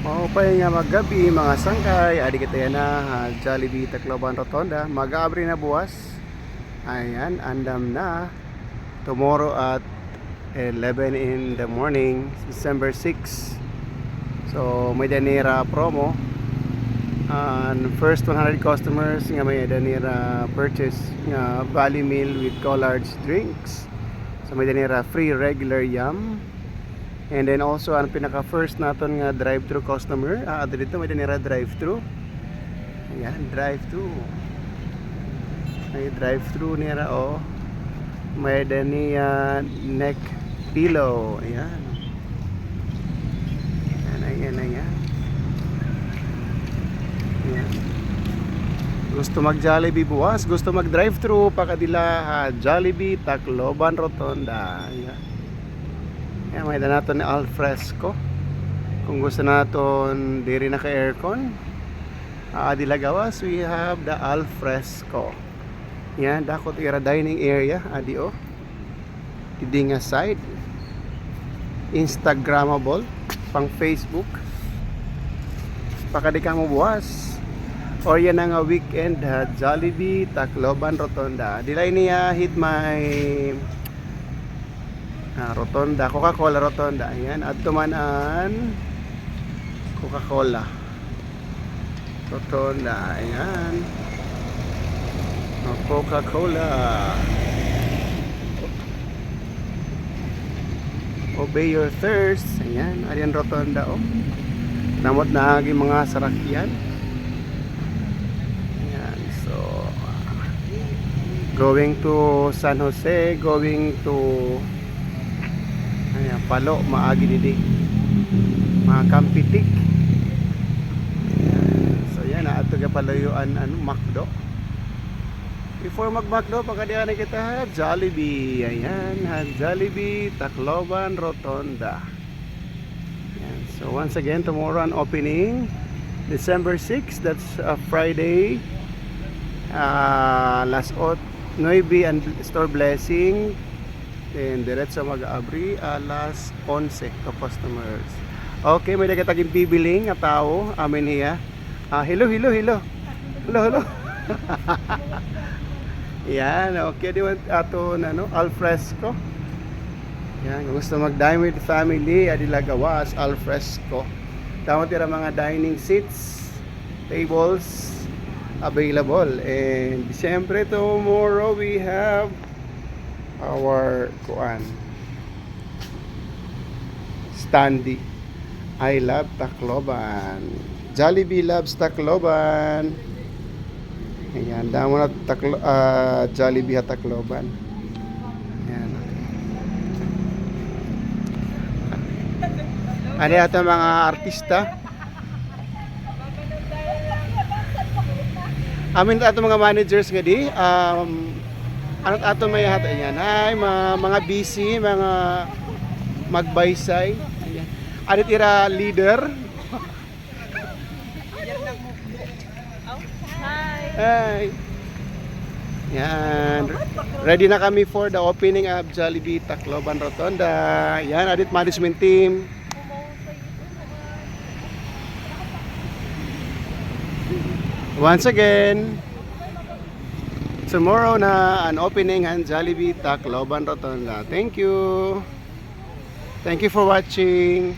Maupay nga maggabi mga sangkay, adi kita yan na Jollibee Tacloban Rotonda, mag-aabri na buwas. Ayan, andam na tomorrow at 11 in the morning, December 6. So may danira promo, and first 100 customers nga may danira purchase nga Valley Meal with Collards drinks. So may danira free regular yum. And then also ang pinaka first naton nga drive-thru customer, dito may dinira drive-thru. Ayan, drive-thru. May drive-thru nira May dani neck pillow. Ayan. Ayan. Ayan. Gusto mag Jollibee buwas, gusto mag drive-thru pakadila Jollibee Tacloban Rotonda. Ayan. Yan, may da nato ni Alfresco. Kung gusto naton diri na ka aircon, dilagawas, we have the Alfresco. Yan, dakot ira dining area adio. Didi nga side. Instagrammable pang Facebook. Pakadi ka mo buwas. Or yan nga weekend Jollibee Tacloban Rotonda. Dilay niya hit my Rotonda, Coca-Cola Rotonda. Ayan, at tumanan Coca-Cola Rotonda. Ayan, Coca-Cola. Obey your thirst. Ayan, ariyan Rotonda. Namot na agi mga sarakyan. Ayan, so going to San Jose, going to Palo, maagi didi mga Kampitik. So yan, ato ka palayuan Macdo. Before mag Macdo, pagkadihan na kita Jollibee. Ayan, Jollibee Tacloban Rotonda. Ayan. So once again, tomorrow an opening December 6, that's Friday. Last 9 and store blessing. Then diretso mag-abri alas 11 ka customers. Okay, may dagataging bibiling nga tao amin niya. Hello. Yan, okay di ato Alfresco. Yan, gusto mag-dine with family, adila gawas Alfresco. Tama tira mga dining seats, tables available. And siyempre tomorrow we have our standee. I love Tacloban. Jollibee loves Tacloban. Ayan, damo na Jollibee Tacloban. Ayan. Ano yata mga artista? Amin ato mga managers nga di. Ano't ato may hata yan. Hi, mga busy, mga magbaysay. Anit ira leader. Hi. Yan. Ready na kami for the opening of Jollibee Tacloban Rotonda. Yan, adit management team. Once again, tomorrow na an opening ang Jollibee Tacloban Rotonda. Thank you. Thank you for watching.